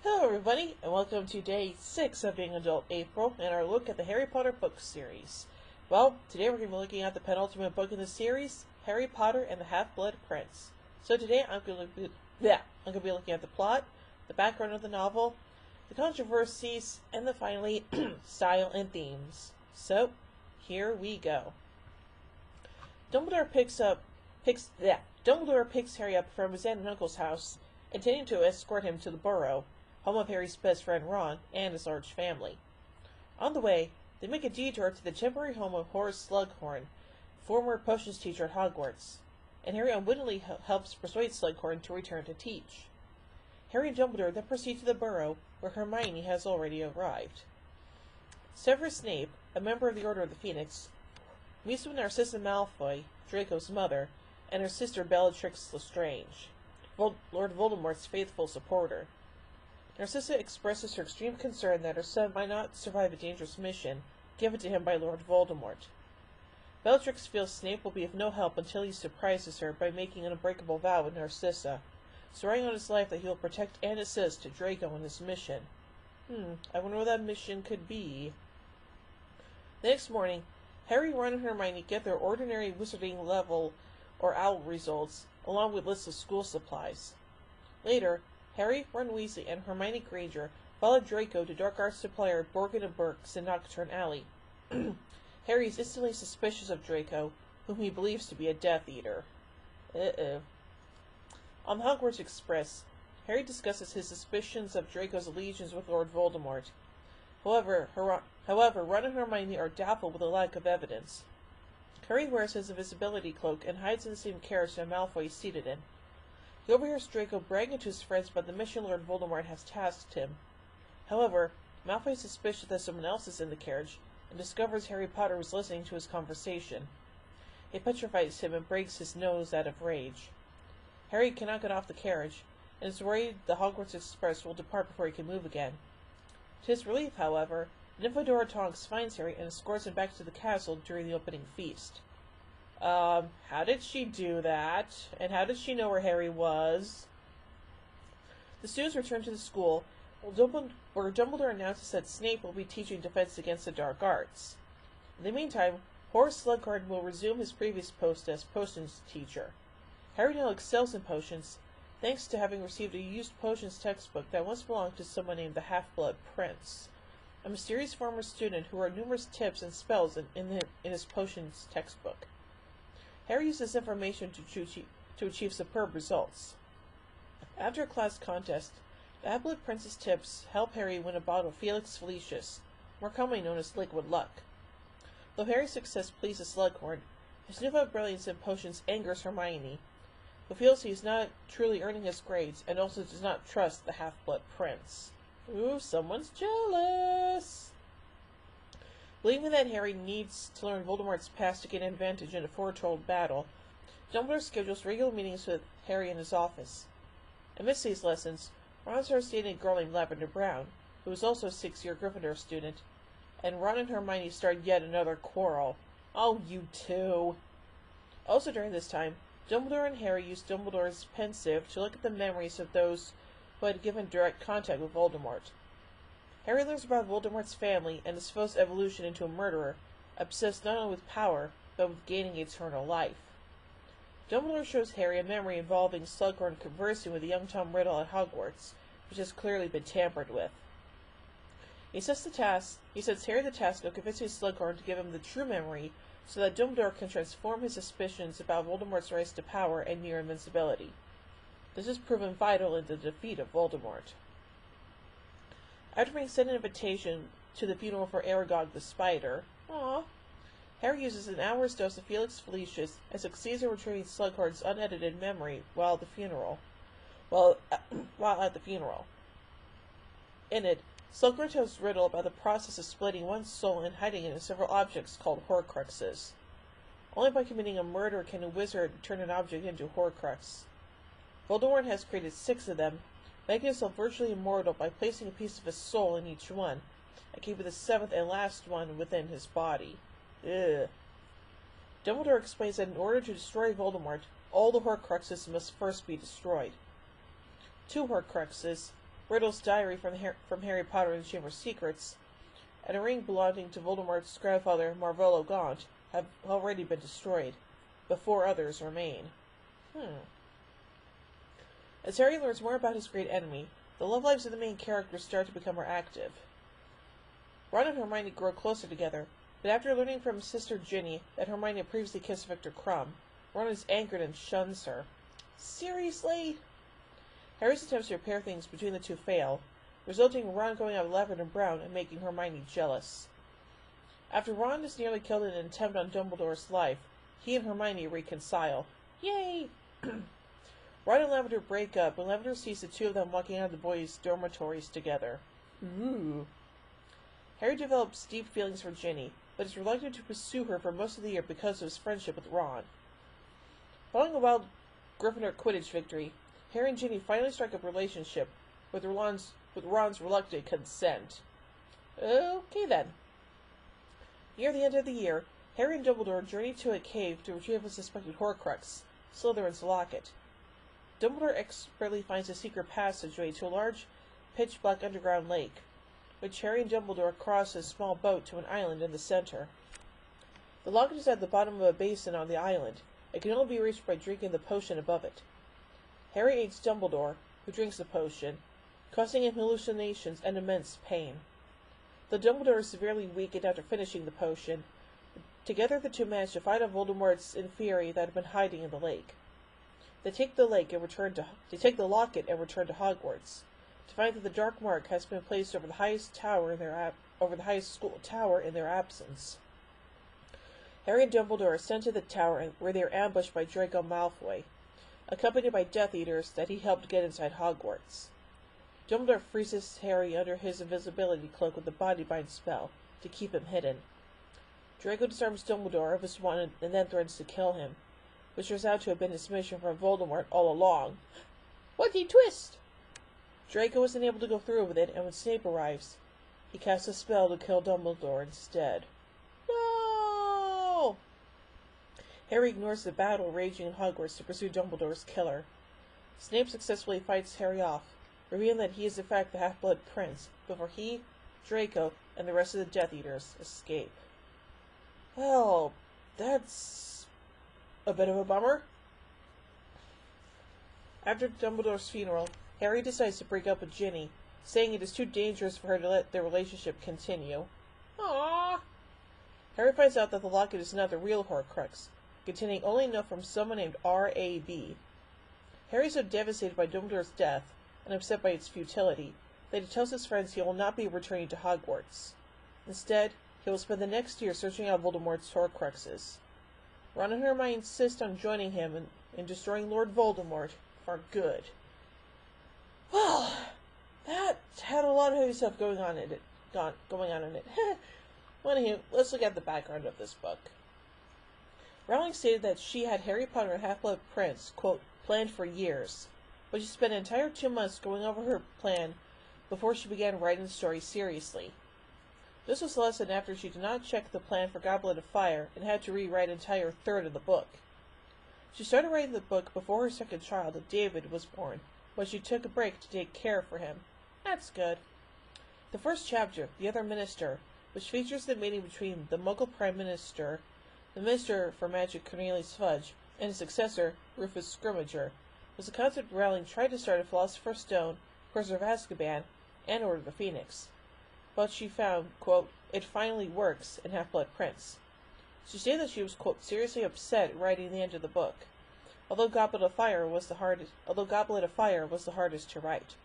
Hello everybody, and welcome to day 6 of Being Adult April, and our look at the Harry Potter book series. Well, today we're going to be looking at the penultimate book in the series, Harry Potter and the Half-Blood Prince. So today I'm going to be looking at the plot, the background of the novel, the controversies, and then finally, style and themes. So, here we go. Dumbledore picks Harry up from his aunt and uncle's house, intending to escort him to the Burrow, home of Harry's best friend Ron and his large family. On the way, they make a detour to the temporary home of Horace Slughorn, former potions teacher at Hogwarts, and Harry unwittingly helps persuade Slughorn to return to teach. Harry and Dumbledore then proceed to the Burrow, where Hermione has already arrived. Severus Snape, a member of the Order of the Phoenix, meets with Narcissa Malfoy, Draco's mother, and her sister Bellatrix Lestrange, Lord Voldemort's faithful supporter. Narcissa expresses her extreme concern that her son might not survive a dangerous mission given to him by Lord Voldemort. Bellatrix feels Snape will be of no help until he surprises her by making an unbreakable vow with Narcissa, swearing on his life that he will protect and assist Draco in his mission. I wonder what that mission could be. The next morning, Harry, Ron, and Hermione get their ordinary wizarding level or OWL results, along with lists of school supplies. Later, Harry, Ron Weasley, and Hermione Granger follow Draco to dark arts supplier Borgin and Burke's in Nocturne Alley. Harry is instantly suspicious of Draco, whom he believes to be a Death Eater. On the Hogwarts Express, Harry discusses his suspicions of Draco's allegiance with Lord Voldemort. However, Ron and Hermione are doubtful with a lack of evidence. Harry wears his invisibility cloak and hides in the same carriage that Malfoy is seated in. He overhears Draco bragging to his friends about the mission Lord Voldemort has tasked him. However, Malfoy is suspicious that someone else is in the carriage, and discovers Harry Potter was listening to his conversation. It petrifies him and breaks his nose out of rage. Harry cannot get off the carriage, and is worried the Hogwarts Express will depart before he can move again. To his relief, however, Nymphadora Tonks finds Harry and escorts him back to the castle during the opening feast. How did she do that? And how did she know where Harry was? The students return to the school, where Dumbledore announces that Snape will be teaching Defense Against the Dark Arts. In the meantime, Horace Slughorn will resume his previous post as potions teacher. Harry now excels in potions, thanks to having received a used potions textbook that once belonged to someone named the Half-Blood Prince, a mysterious former student who wrote numerous tips and spells in his potions textbook. Harry uses information to achieve superb results. After a class contest, the Half-Blood Prince's tips help Harry win a bottle of Felix Felicis, more commonly known as liquid luck. Though Harry's success pleases Slughorn, his newfound brilliance in potions angers Hermione, who feels he is not truly earning his grades and also does not trust the Half-Blood Prince. Ooh, someone's jealous! Believing that Harry needs to learn Voldemort's past to gain an advantage in a foretold battle, Dumbledore schedules regular meetings with Harry in his office. Amidst these lessons, Ron starts dating a girl named Lavender Brown, who is also a 6-year Gryffindor student, and Ron and Hermione start yet another quarrel. Oh, you two! Also during this time, Dumbledore and Harry use Dumbledore's pensieve to look at the memories of those who had given direct contact with Voldemort. Harry learns about Voldemort's family and his foe's evolution into a murderer, obsessed not only with power, but with gaining eternal life. Dumbledore shows Harry a memory involving Slughorn conversing with a young Tom Riddle at Hogwarts, which has clearly been tampered with. He sets Harry the task of convincing Slughorn to give him the true memory so that Dumbledore can transform his suspicions about Voldemort's rise to power and near invincibility. This has proven vital in the defeat of Voldemort. After being sent an invitation to the funeral for Aragog the Spider, Harry uses an hour's dose of Felix Felicis and succeeds in retrieving Slughorn's unedited memory while at the funeral. In it, Slughorn tells Riddle about the process of splitting one's soul and hiding it in several objects called Horcruxes. Only by committing a murder can a wizard turn an object into a Horcrux. Voldemort has created 6 of them, making himself virtually immortal by placing a piece of his soul in each one, and keeping the 7th and last one within his body. Dumbledore explains that in order to destroy Voldemort, all the Horcruxes must first be destroyed. 2 Horcruxes, Riddle's diary from Harry Potter and the Chamber of Secrets, and a ring belonging to Voldemort's grandfather, Marvolo Gaunt, have already been destroyed, but 4 others remain. As Harry learns more about his great enemy, the love lives of the main characters start to become more active. Ron and Hermione grow closer together, but after learning from his sister Ginny that Hermione had previously kissed Victor Crumb, Ron is angered and shuns her. Seriously? Harry's attempts to repair things between the two fail, resulting in Ron going out with Lavender Brown and making Hermione jealous. After Ron is nearly killed in an attempt on Dumbledore's life, he and Hermione reconcile. Yay! Ron and Lavender break up when Lavender sees the two of them walking out of the boys' dormitories together. Ooh. Harry develops deep feelings for Ginny, but is reluctant to pursue her for most of the year because of his friendship with Ron. Following a wild Gryffindor Quidditch victory, Harry and Ginny finally strike up a relationship, with Ron's reluctant consent. Okay then. Near the end of the year, Harry and Dumbledore journey to a cave to retrieve a suspected Horcrux, Slytherin's locket. Dumbledore expertly finds a secret passageway to a large, pitch-black underground lake, which Harry and Dumbledore cross in a small boat to an island in the center. The locket is at the bottom of a basin on the island. It can only be reached by drinking the potion above it. Harry aids Dumbledore, who drinks the potion, causing him hallucinations and immense pain. Though Dumbledore is severely weakened after finishing the potion, together the two manage to find out Voldemort's inferi that had been hiding in the lake. They take the locket and return to Hogwarts, to find that the dark mark has been placed over the highest tower school tower in their absence. Harry and Dumbledore are sent to the tower, where they are ambushed by Draco Malfoy, accompanied by Death Eaters that he helped get inside Hogwarts. Dumbledore freezes Harry under his invisibility cloak with the body-bind spell to keep him hidden. Draco disarms Dumbledore of his wand and then threatens to kill him, which turns out to have been his mission from Voldemort all along. What a twist! Draco isn't able to go through with it, and when Snape arrives, he casts a spell to kill Dumbledore instead. No! Harry ignores the battle raging in Hogwarts to pursue Dumbledore's killer. Snape successfully fights Harry off, revealing that he is in fact the Half-Blood Prince, before he, Draco, and the rest of the Death Eaters escape. Well, that's a bit of a bummer. After Dumbledore's funeral, Harry decides to break up with Ginny, saying it is too dangerous for her to let their relationship continue. Aww. Harry finds out that the locket is not the real Horcrux, containing only a note from someone named R.A.B. Harry is so devastated by Dumbledore's death, and upset by its futility, that he tells his friends he will not be returning to Hogwarts. Instead, he will spend the next year searching out Voldemort's Horcruxes. Ron and Hermione insist on joining him in destroying Lord Voldemort for good. Well, that had a lot of heavy stuff going on in it. Well, anywho, let's look at the background of this book. Rowling stated that she had Harry Potter and Half-Blood Prince, quote, planned for years, but she spent an entire 2 months going over her plan before she began writing the story seriously. This was less than after she did not check the plan for Goblet of Fire and had to rewrite an entire third of the book. She started writing the book before her second child, David, was born, but she took a break to take care for him. That's good. The first chapter, The Other Minister, which features the meeting between the Muggle Prime Minister, the Minister for Magic Cornelius Fudge, and his successor, Rufus Scrimmager, was a concept Rowling tried to start a Philosopher's Stone, Prisoner of Azkaban, and Order of the Phoenix. But she found, quote, it finally works in Half-Blood Prince. She stated that she was, quote, seriously upset writing the end of the book, although Goblet of Fire was the hardest to write.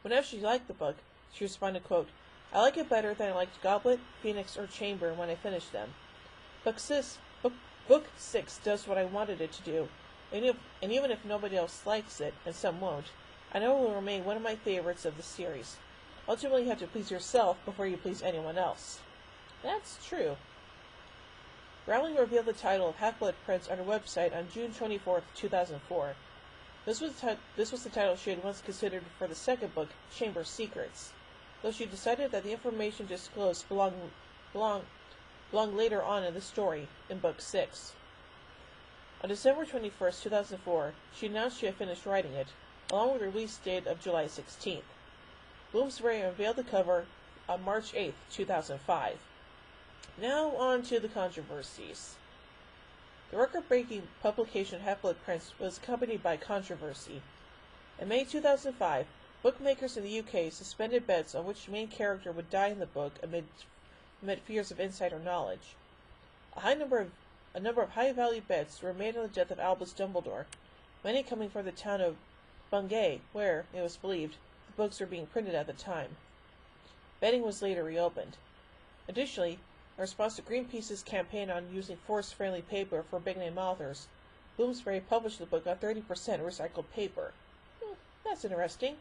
Whenever she liked the book, she responded, quote, I like it better than I liked Goblet, Phoenix, or Chamber when I finished them. Book 6 does what I wanted it to do, and even if nobody else likes it, and some won't, I know it will remain one of my favorites of the series. Ultimately, you have to please yourself before you please anyone else. That's true. Rowling revealed the title of Half-Blood Prince on her website on June 24, 2004. This was the title she had once considered for the second book, Chamber of Secrets, though she decided that the information disclosed belonged later on in the story, in Book 6. On December 21, 2004, she announced she had finished writing it, along with the release date of July 16th. Bloomsbury unveiled the cover on March 8, 2005. Now on to the controversies. The record-breaking publication of Half-Blood Prince was accompanied by controversy. In May 2005, bookmakers in the UK suspended bets on which main character would die in the book amid fears of insider knowledge. A number of high-value bets were made on the death of Albus Dumbledore, many coming from the town of Bungay, where, it was believed, the books were being printed at the time. Betting was later reopened. Additionally, in response to Greenpeace's campaign on using forest-friendly paper for big-name authors, Bloomsbury published the book on 30% recycled paper. That's interesting.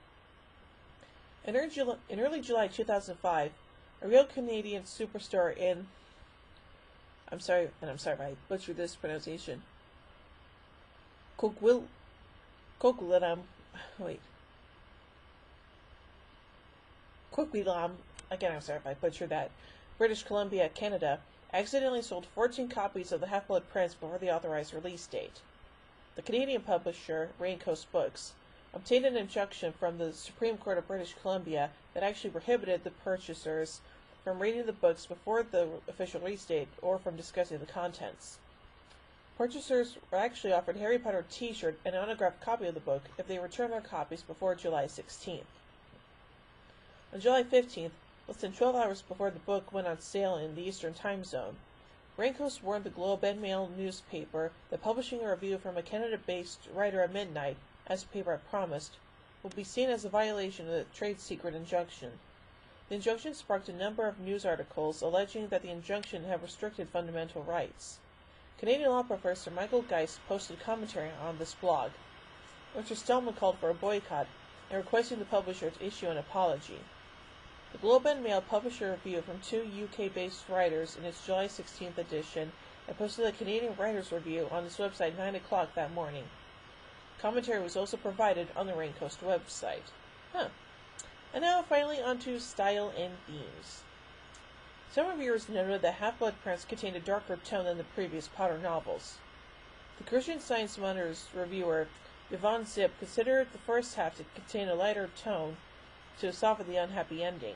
In early July 2005, a real Canadian superstar in... I'm sorry if I butchered this pronunciation. Coquitlam, again I'm sorry if I butchered that, British Columbia, Canada, accidentally sold 14 copies of the Half-Blood Prince before the authorized release date. The Canadian publisher, Raincoast Books, obtained an injunction from the Supreme Court of British Columbia that actually prohibited the purchasers from reading the books before the official release date or from discussing the contents. Purchasers were actually offered a Harry Potter t-shirt and an autographed copy of the book if they returned their copies before July 16th. On July 15th, less than 12 hours before the book went on sale in the Eastern Time Zone, Raincoast warned the Globe and Mail newspaper that publishing a review from a Canada-based writer at midnight, as the paper had promised, would be seen as a violation of the trade secret injunction. The injunction sparked a number of news articles alleging that the injunction had restricted fundamental rights. Canadian law professor Michael Geist posted commentary on this blog. Mr. Stillman called for a boycott and requesting the publisher to issue an apology. The Globe and Mail published a review from two UK-based writers in its July 16th edition and posted the Canadian Writers' Review on its website at 9 o'clock that morning. Commentary was also provided on the Raincoast website. And now finally onto style and themes. Some reviewers noted that Half-Blood Prince contained a darker tone than the previous Potter novels. The Christian Science Monitor's reviewer, Yvonne Zip, considered the first half to contain a lighter tone to soften the unhappy ending.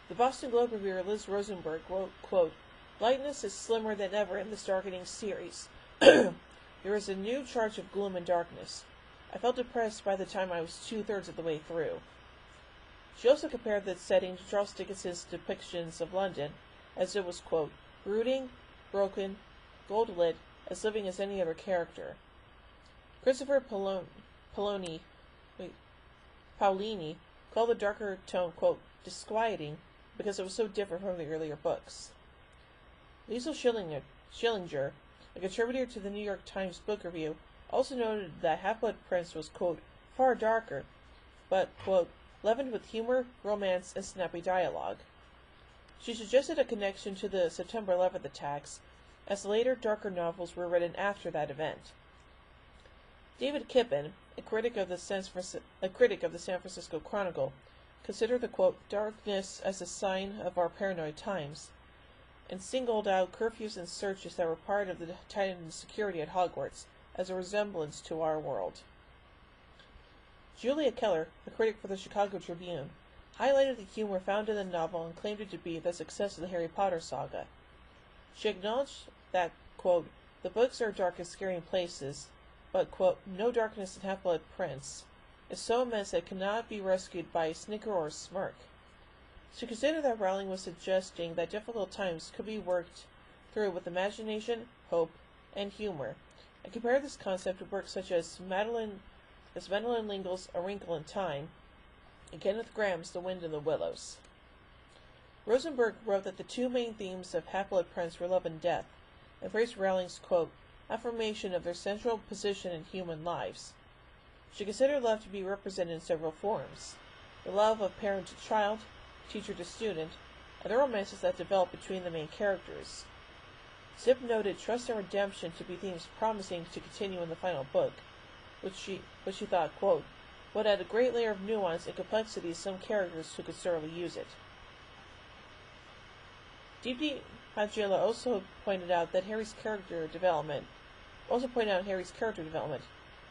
The Boston Globe reviewer Liz Rosenberg wrote, quote, "Lightness is slimmer than ever in this darkening series. There is a new charge of gloom and darkness. I felt depressed by the time I was 2/3 of the way through." She also compared the setting to Charles Dickens's depictions of London, as it was, quote, brooding, broken, gold-lit, as living as any other character. Christopher Paolini called the darker tone, quote, disquieting, because it was so different from the earlier books. Liesl Schillinger, a contributor to the New York Times Book Review, also noted that Half-Blood Prince was, quote, far darker, but, quote, leavened with humor, romance, and snappy dialogue. She suggested a connection to the September 11th attacks, as the later, darker novels were written after that event. David Kippen, a critic of the San Francisco Chronicle, considered the, quote, darkness as a sign of our paranoid times, and singled out curfews and searches that were part of the tightened security at Hogwarts as a resemblance to our world. Julia Keller, a critic for the Chicago Tribune, highlighted the humor found in the novel and claimed it to be the success of the Harry Potter saga. She acknowledged that, quote, the books are dark and scary in places, but, quote, no darkness in Half-Blood Prince is so immense that it cannot be rescued by a snicker or a smirk. She considered that Rowling was suggesting that difficult times could be worked through with imagination, hope, and humor, and compared this concept to works such as Madeline L'Engle's A Wrinkle in Time, and Kenneth Graham's The Wind in the Willows. Rosenberg wrote that the two main themes of Half-Blood Prince were love and death, and praised Rowling's, quote, affirmation of their central position in human lives. She considered love to be represented in several forms: the love of parent to child, teacher to student, and the romances that develop between the main characters. Zip noted trust and redemption to be themes promising to continue in the final book, which she thought, quote, would add a great layer of nuance and complexity to some characters who could thoroughly use it. D.D. Hagela also pointed out Harry's character development,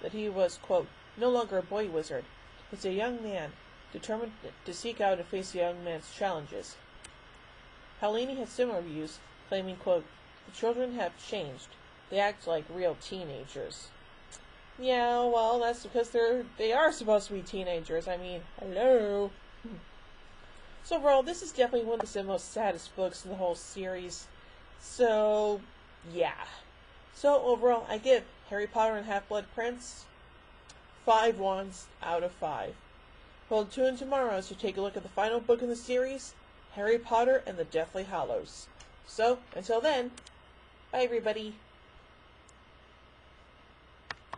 that he was, quote, no longer a boy wizard. He's a young man, determined to seek out and face a young man's challenges. Paolini had similar views, claiming, quote, "The children have changed. They act like real teenagers." Yeah, well, that's because they are supposed to be teenagers. I mean, hello. So overall, this is definitely one of the most saddest books in the whole series. So, yeah. So overall, I give Harry Potter and Half-Blood Prince 5 wands out of 5. We'll tune in tomorrow as we take a look at the final book in the series, Harry Potter and the Deathly Hallows. So, until then, bye everybody.